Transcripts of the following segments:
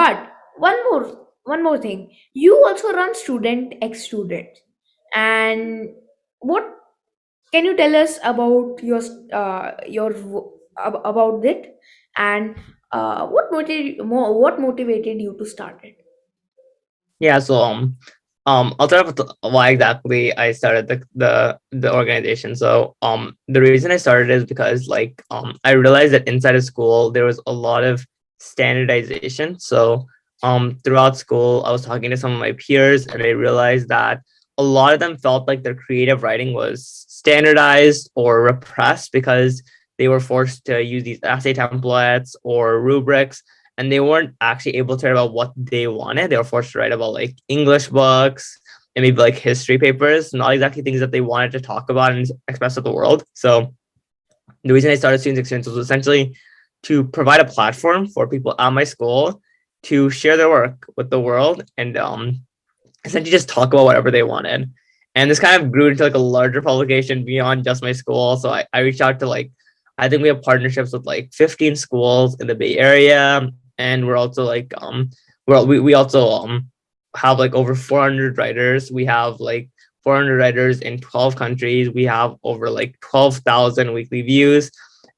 But one more thing. You also run Student X Student. And what can you tell us about about it, and what motivated you to start it? Yeah, so I'll start with why exactly I started the organization. So the reason I started is because I realized that inside of school there was a lot of standardization. So throughout school I was talking to some of my peers and I realized that a lot of them felt like their creative writing was standardized or repressed because they were forced to use these essay templates or rubrics and they weren't actually able to write about what they wanted. They were forced to write about like English books and maybe like history papers, not exactly things that they wanted to talk about and express to the world. So the reason I started Students Experience was essentially to provide a platform for people at my school to share their work with the world and essentially just talk about whatever they wanted. And this kind of grew into like a larger publication beyond just my school. So I reached out to I think we have partnerships with like 15 schools in the Bay Area. And we're also we also have like over 400 writers. We have like 400 writers in 12 countries. We have over like 12,000 weekly views.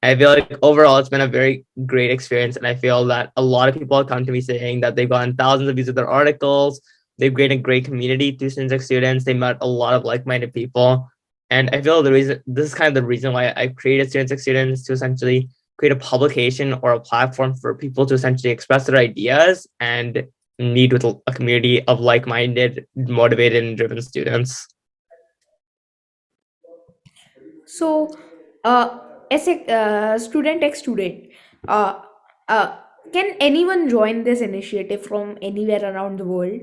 I feel like overall it's been a very great experience. And I feel that a lot of people come to me saying that they've gotten thousands of views of their articles. They've created a great community through Syntax students. They met a lot of like-minded people. And I feel the reason this is kind of the reason why I created Syntax students to essentially create a publication or a platform for people to essentially express their ideas and meet with a community of like-minded, motivated, and driven students. So, as a Student X Student, uh, uh, can anyone join this initiative from anywhere around the world?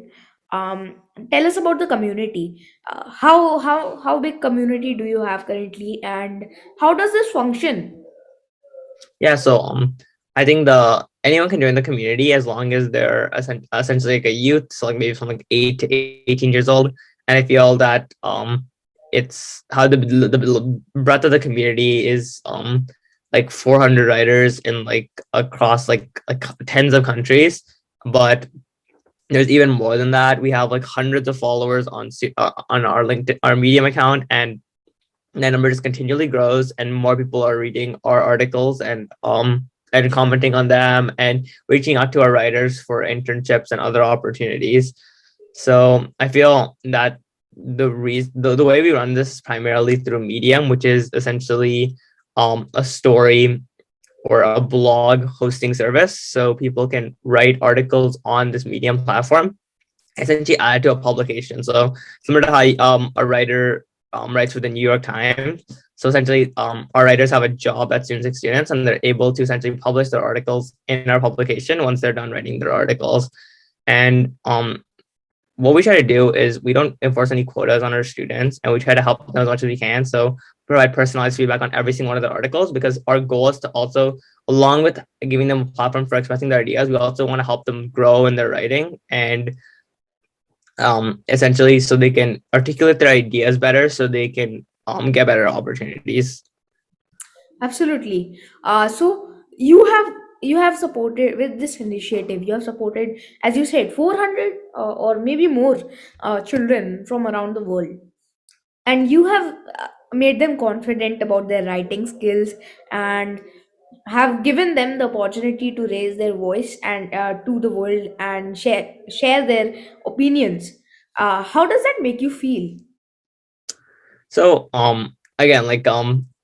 Um, Tell us about the community. How big community do you have currently, and how does this function? Yeah, so I think the anyone can join the community as long as they're essentially like a youth, so like maybe from like 8 to 18 years old. And I feel that it's how the breadth of the community is like 400 writers in like across like tens of countries, but there's even more than that. We have like hundreds of followers on our LinkedIn, our Medium account, and that number just continually grows and more people are reading our articles and commenting on them and reaching out to our writers for internships and other opportunities. So I feel that the way we run this is primarily through Medium, which is essentially a story or a blog hosting service. So people can write articles on this Medium platform, essentially add to a publication. So similar to how a writer writes for the New York Times. So essentially, our writers have a job at Students Experience, and they're able to essentially publish their articles in our publication once they're done writing their articles. And what we try to do is we don't enforce any quotas on our students, and we try to help them as much as we can. So provide personalized feedback on every single one of their articles because our goal is to also, along with giving them a platform for expressing their ideas, we also want to help them grow in their writing and essentially so they can articulate their ideas better so they can get better opportunities. Absolutely. So you have supported with this initiative. You have supported, as you said, 400 or maybe more children from around the world, and you have made them confident about their writing skills and have given them the opportunity to raise their voice and to the world and share their opinions. How does that make you feel? So again,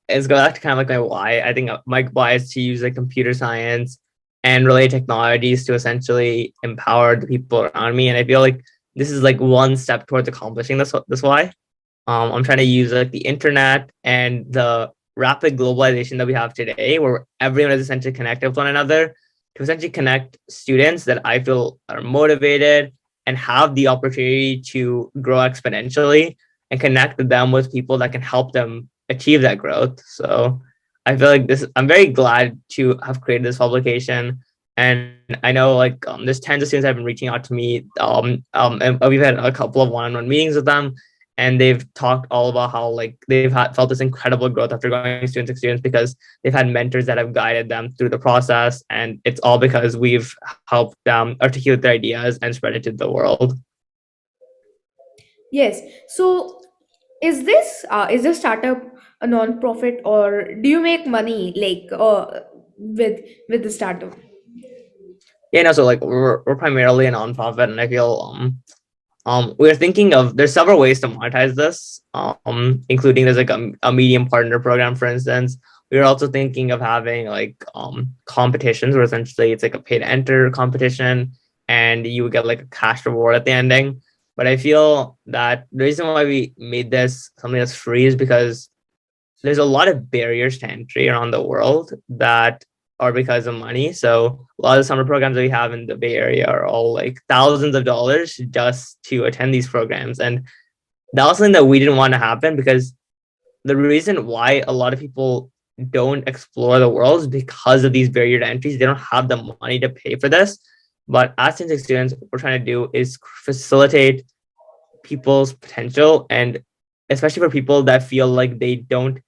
it's go back to kind of like my why. I think my why is to use like computer science and related technologies to essentially empower the people around me. And I feel like this is like one step towards accomplishing this why. I'm trying to use like the internet and the rapid globalization that we have today, where everyone is essentially connected with one another, to essentially connect students that I feel are motivated and have the opportunity to grow exponentially and connect them with people that can help them achieve that growth. So I feel like I'm very glad to have created this publication. And I know there's tens of students that have been reaching out to me. And we've had a couple of one-on-one meetings with them and they've talked all about how like they've felt this incredible growth after going student experience because they've had mentors that have guided them through the process, and it's all because we've helped them articulate their ideas and spread it to the world. Yes. So is this startup a non-profit, or do you make money like with the startup? Yeah, no, so like we're primarily a nonprofit, and I feel we're thinking of there's several ways to monetize this, including there's like a medium partner program, for instance. We're also thinking of having like competitions where essentially it's like a pay to enter competition, and you would get like a cash reward at the ending. But I feel that the reason why we made this something that's free is because there's a lot of barriers to entry around the world that are because of money. So a lot of the summer programs that we have in the Bay Area are all like thousands of dollars just to attend these programs. And that was something that we didn't want to happen, because the reason why a lot of people don't explore the world is because of these barrier to entries. They don't have the money to pay for this. But as students, what we're trying to do is facilitate people's potential, and especially for people that feel like they don't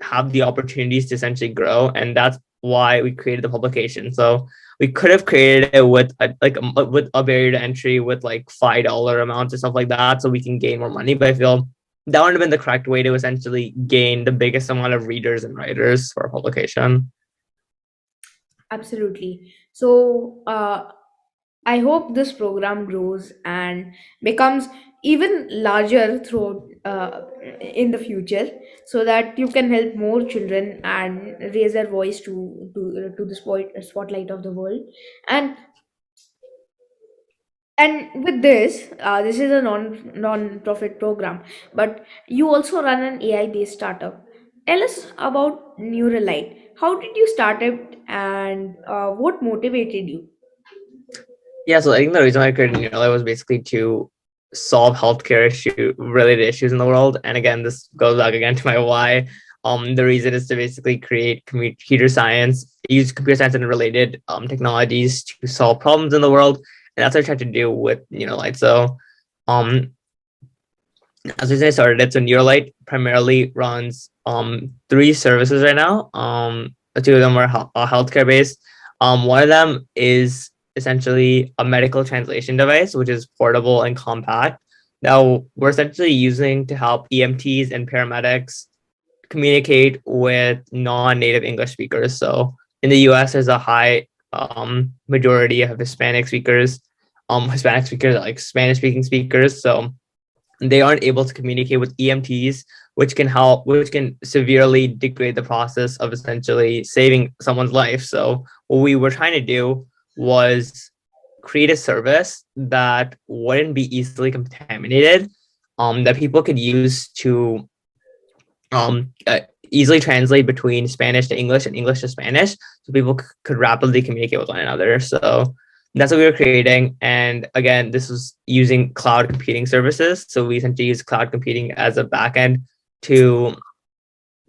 have the opportunities to essentially grow, and that's why we created the publication. So we could have created it with with a barrier to entry with like $5 amounts or stuff like that, so we can gain more money. But I feel that would have been the correct way to essentially gain the biggest amount of readers and writers for a publication. Absolutely. So I hope this program grows and becomes even larger through in the future, so that you can help more children and raise their voice to the spotlight of the world. And with this, this is a non-profit program, but you also run an AI based startup. Tell us about Neuralyte. How did you start it, and what motivated you? Yeah, so I think the reason I created Neuralite was basically to solve healthcare issue related issues in the world. And again, this goes back again to my why. The reason is to basically create computer science, use computer science and related technologies to solve problems in the world. And that's what I tried to do with Neuralite. So um, as I started it, so Neuralite primarily runs three services right now. Two of them are healthcare based. One of them is essentially a medical translation device, which is portable and compact. Now we're essentially using to help EMTs and paramedics communicate with non-native English speakers. So in the U.S., there's a high majority of Hispanic speakers, like Spanish-speaking speakers. So they aren't able to communicate with EMTs, which can severely degrade the process of essentially saving someone's life. So what we were trying to do was create a service that wouldn't be easily contaminated, that people could use to um, uh, easily translate between Spanish to English and English to Spanish, so people could rapidly communicate with one another. So that's what we were creating. And again, this was using cloud computing services. So we essentially use cloud computing as a backend to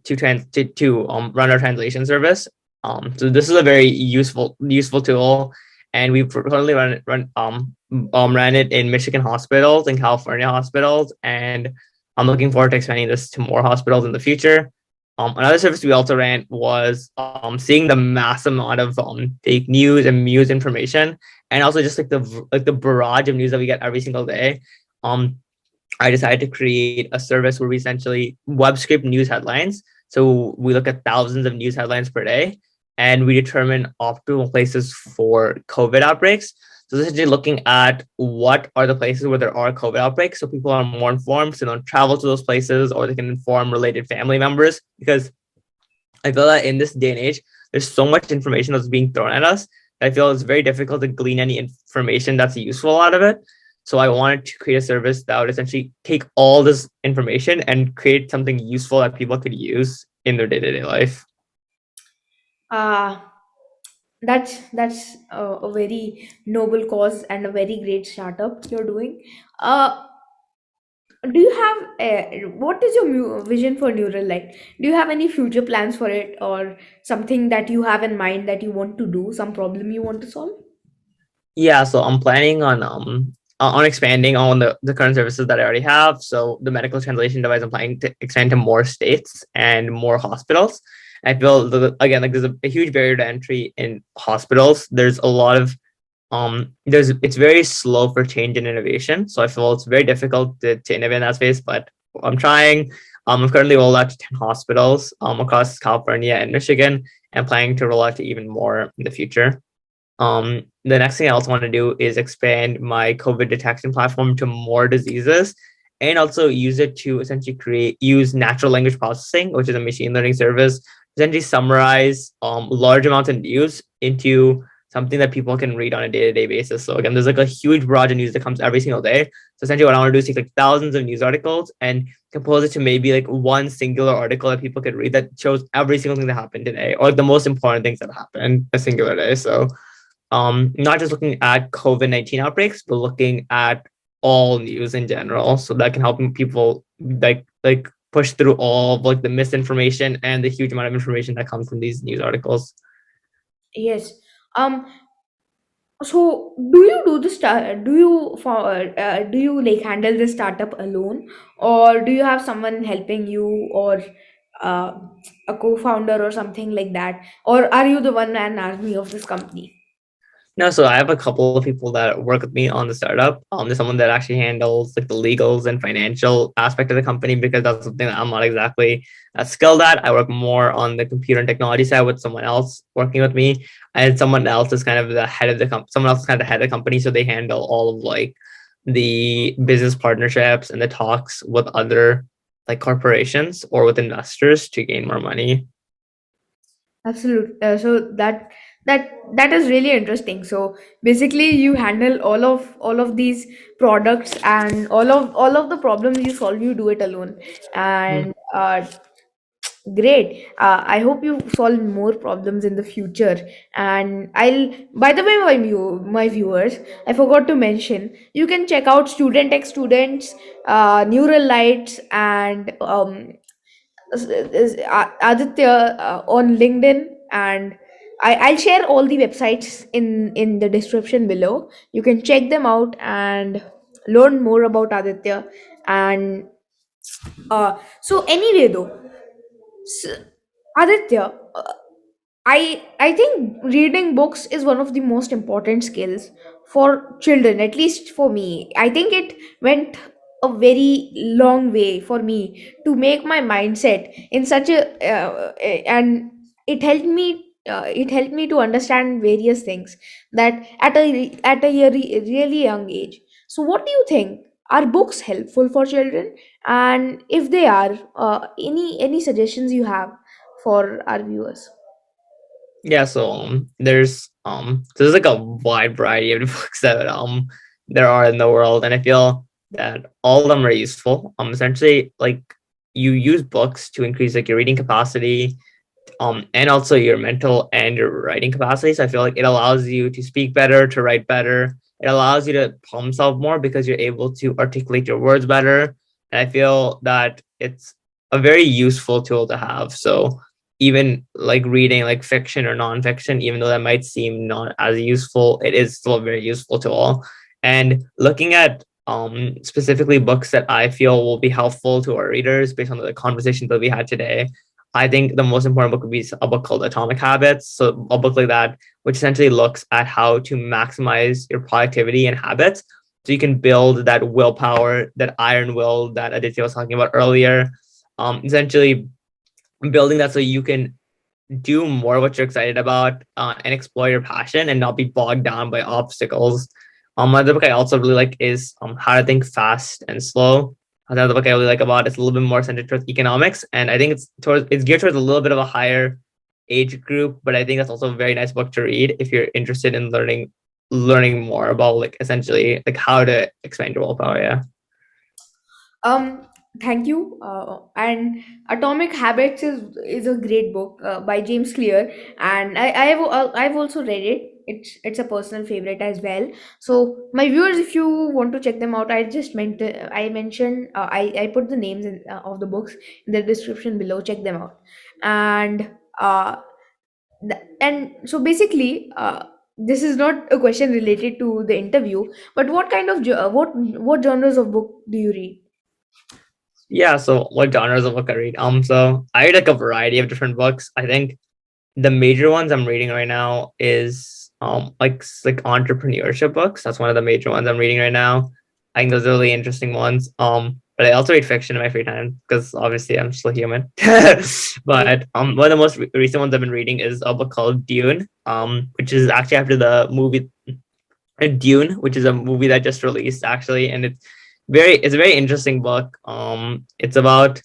run our translation service. So this is a very useful tool, and we currently ran it in Michigan hospitals and California hospitals, and I'm looking forward to expanding this to more hospitals in the future. Another service we also ran was seeing the mass amount of fake news and news information, and also just like the barrage of news that we get every single day. Um, I decided to create a service where we essentially web scrape news headlines. So we look at thousands of news headlines per day, and we determine optimal places for COVID outbreaks. So essentially looking at what are the places where there are COVID outbreaks, so people are more informed, so they don't travel to those places, or they can inform related family members. Because I feel that in this day and age, there's so much information that's being thrown at us. I feel it's very difficult to glean any information that's useful out of it. So I wanted to create a service that would essentially take all this information and create something useful that people could use in their day-to-day life. Uh, that's a very noble cause and a very great startup you're doing. Uh, do you have what is your vision for Neural Light? Do you have any future plans for it, or something that you have in mind that you want to do, some problem you want to solve? Yeah, so I'm planning on on expanding on the current services that I already have. So the medical translation device, I'm planning to expand to more states and more hospitals. I feel again like there's a huge barrier to entry in hospitals. There's a lot of there's it's very slow for change and innovation. So I feel it's very difficult to innovate in that space, but I'm trying. I'm currently rolled out to 10 hospitals across California and Michigan, and planning to roll out to even more in the future. The next thing I also want to do is expand my COVID detection platform to more diseases, and also use it to essentially use natural language processing, which is a machine learning service, essentially summarize large amounts of news into something that people can read on a day-to-day basis. So again, there's like a huge barrage of news that comes every single day. So essentially what I want to do is take like thousands of news articles and compose it to maybe like one singular article that people could read that shows every single thing that happened today, or like the most important things that happened a singular day. So not just looking at COVID-19 outbreaks, but looking at all news in general. So that can help people like push through all of like the misinformation and the huge amount of information that comes from these news articles. Yes. Um. So, do you do the start? Do you like handle the startup alone, or do you have someone helping you, or uh, a co-founder or something like that, or are you the one man army of this company? No, so I have a couple of people that work with me on the startup. There's someone that actually handles like the legals and financial aspect of the company because that's something that I'm not exactly skilled at. I work more on the computer and technology side with someone else working with me, and someone else is kind of the head of the company. Someone else is kind of the head of the company, so they handle all of like the business partnerships and the talks with other like corporations or with investors to gain more money. Absolutely. So that is really interesting. So basically, you handle all of these products, and all of the problems you solve, you do it alone. And great. I hope you solve more problems in the future. And I'll, by the way, my viewers, I forgot to mention, you can check out Student X Students, Neuralytes, and Aditya on LinkedIn. And I'll share all the websites in the description below. You can check them out and learn more about Aditya. And so anyway, though, S Aditya, I think reading books is one of the most important skills for children, at least for me. I think it went a very long way for me to make my mindset in such a and it helped me to understand various things that at a really young age. So what do you think? Are books helpful for children? And if they are, any suggestions you have for our viewers? Yeah, so there's like a wide variety of books that there are in the world, and I feel that all of them are useful. Essentially, like you use books to increase like your reading capacity, and also your mental and your writing capacity. So I feel like it allows you to speak better, to write better. It allows you to problem solve more because you're able to articulate your words better. And I feel that it's a very useful tool to have. So even like reading like fiction or nonfiction, even though that might seem not as useful, it is still a very useful tool. And looking at specifically books that I feel will be helpful to our readers based on the conversations that we had today, I think the most important book would be a book called Atomic Habits. So a book like that, which essentially looks at how to maximize your productivity and habits, so you can build that willpower, that iron will that Aditya was talking about earlier. Essentially building that so you can do more of what you're excited about, and explore your passion and not be bogged down by obstacles. Another book I also really like is How to Think Fast and Slow. Another book I really like about it's a little bit more centered towards economics, and I think it's geared towards a little bit of a higher age group, but I think that's also a very nice book to read if you're interested in learning more about like essentially like how to expand your willpower. Yeah. Um, Thank you. And Atomic Habits is a great book by James Clear, and I've also read it. It's a personal favorite as well. So my viewers, if you want to check them out, I mentioned I put the names of the books in the description below. Check them out, and and so basically. this is not a question related to the interview, but what kind of what genres of book do you read? Yeah, so what genres of book I read? So I read like a variety of different books. I think the major ones I'm reading right now is like entrepreneurship books. That's one of the major ones I'm reading right now. I think those are really interesting ones. But I also read fiction in my free time because obviously I'm still human. Right. But one of the most recent ones I've been reading is a book called Dune, which is actually after the movie Dune, which is a movie that just released actually, and it's a very interesting book. It's about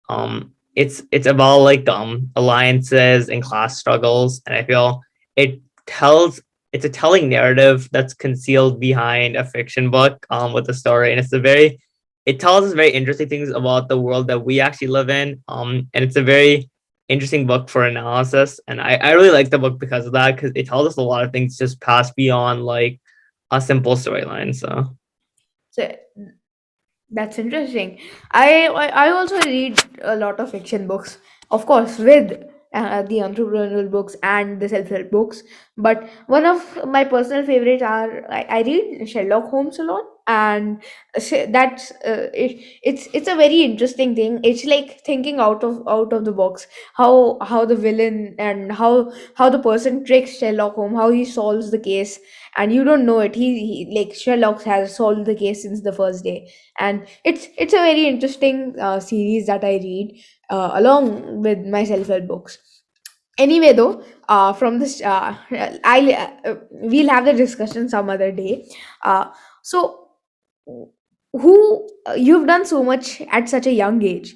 like alliances and class struggles, and I feel it tells it's a telling narrative that's concealed behind a fiction book with a story, and it tells us very interesting things about the world that we actually live in, and it's a very interesting book for analysis, and I really like the book because of that, because it tells us a lot of things just past beyond like a simple storyline. So So that's interesting. I also read a lot of fiction books, of course, with the entrepreneurial books and the self-help books. But one of my personal favorites are I read Sherlock Holmes a lot, and it's a very interesting thing. It's like thinking out of the box. How the villain and how the person tricks Sherlock Holmes, how he solves the case, and you don't know it. He like Sherlock has solved the case since the first day, and it's a very interesting series that I read along with my self-help books. Anyway, though, from this, I we'll have the discussion some other day. So, who you've done so much at such a young age,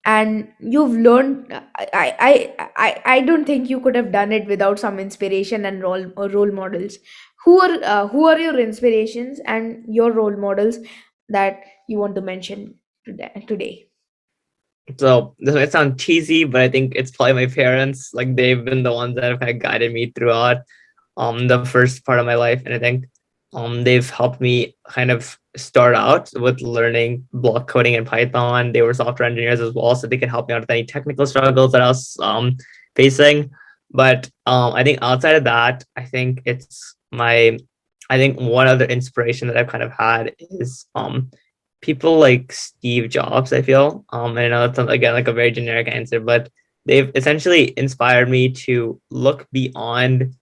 and you've learned. I don't think you could have done it without some inspiration and role models. Who are your inspirations and your role models that you want to mention today? this might sound cheesy, but I think it's probably my parents. Like they've been the ones that have kind of guided me throughout the first part of my life, and I think they've helped me kind of start out with learning block coding and Python. They were software engineers as well, so they could help me out with any technical struggles that I was facing. But I think outside of that, I think one other inspiration that I've kind of had is people like Steve Jobs, I feel. And I know that's again like a very generic answer, but they've essentially inspired me to look beyond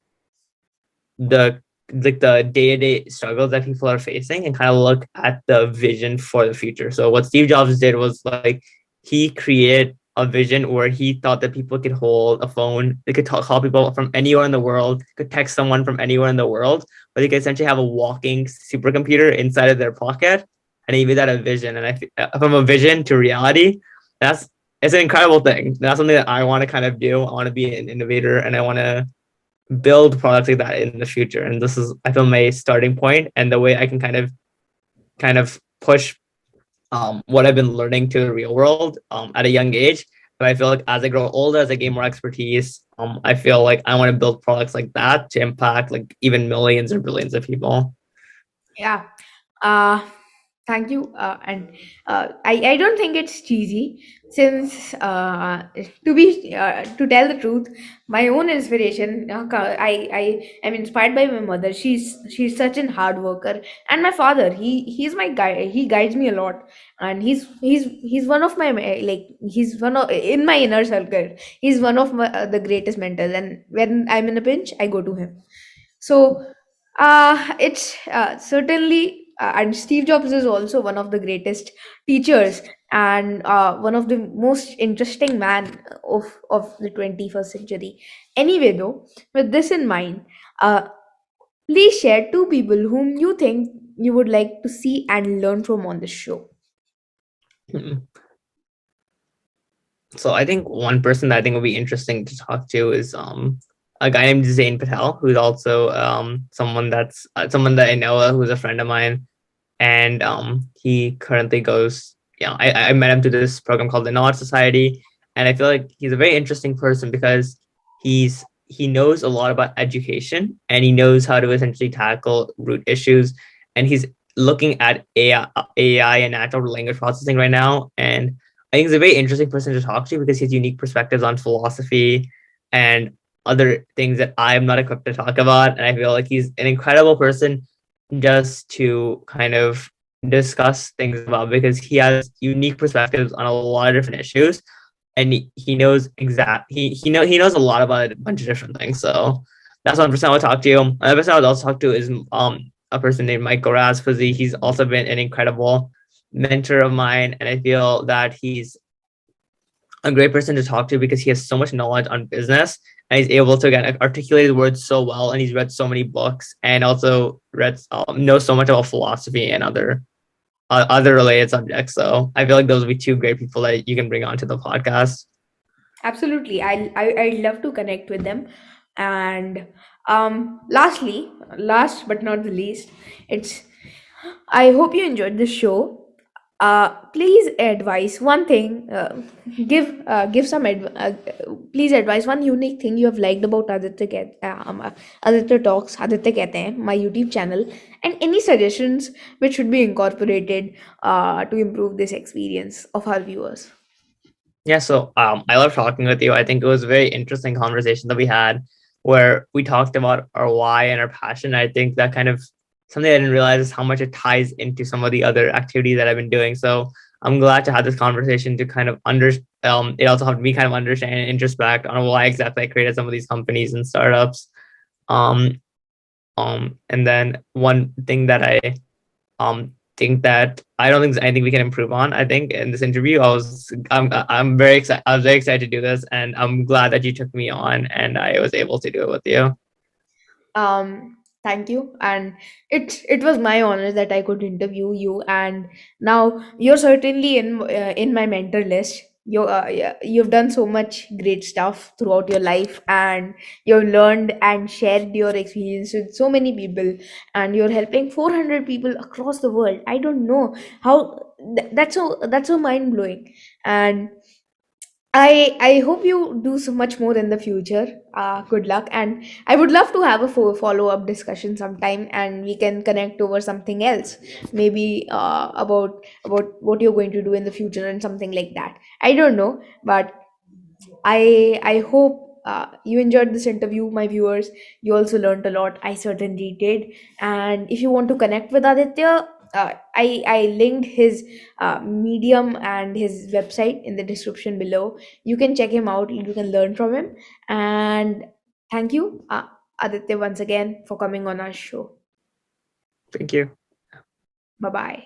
the the day-to-day struggles that people are facing and kind of look at the vision for the future. So what Steve Jobs did was like he created a vision where he thought that people could hold a phone, they could call people from anywhere in the world, could text someone from anywhere in the world, but they could essentially have a walking supercomputer inside of their pocket. And he made that a vision. And from a vision to reality, that's it's an incredible thing. That's something that I want to kind of do. I want to be an innovator, and I want to build products like that in the future. And this is, I feel, my starting point and the way I can kind of push what I've been learning to the real world at a young age. But I feel like as I grow older, as I gain more expertise, I feel like I want to build products like that to impact like even millions or billions of people. Yeah. Uh, Thank you. And I don't think it's cheesy, since to tell the truth, my own inspiration. I am inspired by my mother. She's such an hard worker, and my father. He's my guy. He guides me a lot, and he's one of my he's one of in my inner circle. He's one of the greatest mentors, and when I'm in a pinch, I go to him. So, it's certainly, and Steve Jobs is also one of the greatest teachers, and one of the most interesting man of the 21st century. Anyway, though, with this in mind, uh, please share two people whom you think you would like to see and learn from on this show. So I think one person that I think would be interesting to talk to is a guy named Zain Patel, who's also someone that I know, who's a friend of mine, and he currently goes. I met him through this program called the Knowledge Society, and I feel like he's a very interesting person because he knows a lot about education, and he knows how to essentially tackle root issues, and he's looking at AI and natural language processing right now, and I think he's a very interesting person to talk to because he has unique perspectives on philosophy and other things that I'm not equipped to talk about. And I feel like he's an incredible person just to kind of discuss things about, because he has unique perspectives on a lot of different issues, and he knows he knows a lot about a bunch of different things. So that's one person I would talk to. Another person I would also talk to is a person named Mike Gorazfuzzi. He's also been an incredible mentor of mine, and I feel that he's a great person to talk to because he has so much knowledge on business, and he's able to again articulate the words so well, and he's read so many books and also read knows so much about philosophy and other related subjects. So I feel like those would be two great people that you can bring onto the podcast. Absolutely. I'd love to connect with them. And lastly, last but not the least, it's I hope you enjoyed this show. Please advise one thing. Give some please advise one unique thing you have liked about Aditya Talks, Aditya Kehte Hain, my YouTube channel, and any suggestions which should be incorporated to improve this experience of our viewers. Yeah, so I love talking with you. I think it was a very interesting conversation that we had, where we talked about our why and our passion. I think that kind of something I didn't realize is how much it ties into some of the other activities that I've been doing. So I'm glad to have this conversation to kind of it also helped me kind of understand and introspect on why exactly I created some of these companies and startups. Um, and then one thing that I think that I don't think there's anything we can improve on. I think in this interview, I'm very excited. I was very excited to do this, and I'm glad that you took me on, and I was able to do it with you. Thank you, and it was my honor that I could interview you, and now you're certainly in my mentor list. Yeah, you've done so much great stuff throughout your life, and you've learned and shared your experience with so many people, and you're helping 400 people across the world. I don't know how that's so mind blowing. And I hope you do so much more in the future. Good luck, and I would love to have a follow up discussion sometime, and we can connect over something else, maybe about what you're going to do in the future and something like that. I don't know, but I hope you enjoyed this interview, my viewers. You also learned a lot. I certainly did. And if you want to connect with Aditya, I linked his Medium and his website in the description below. You can check him out. You can learn from him. And thank you, Aditya, once again for coming on our show. Thank you. Bye bye.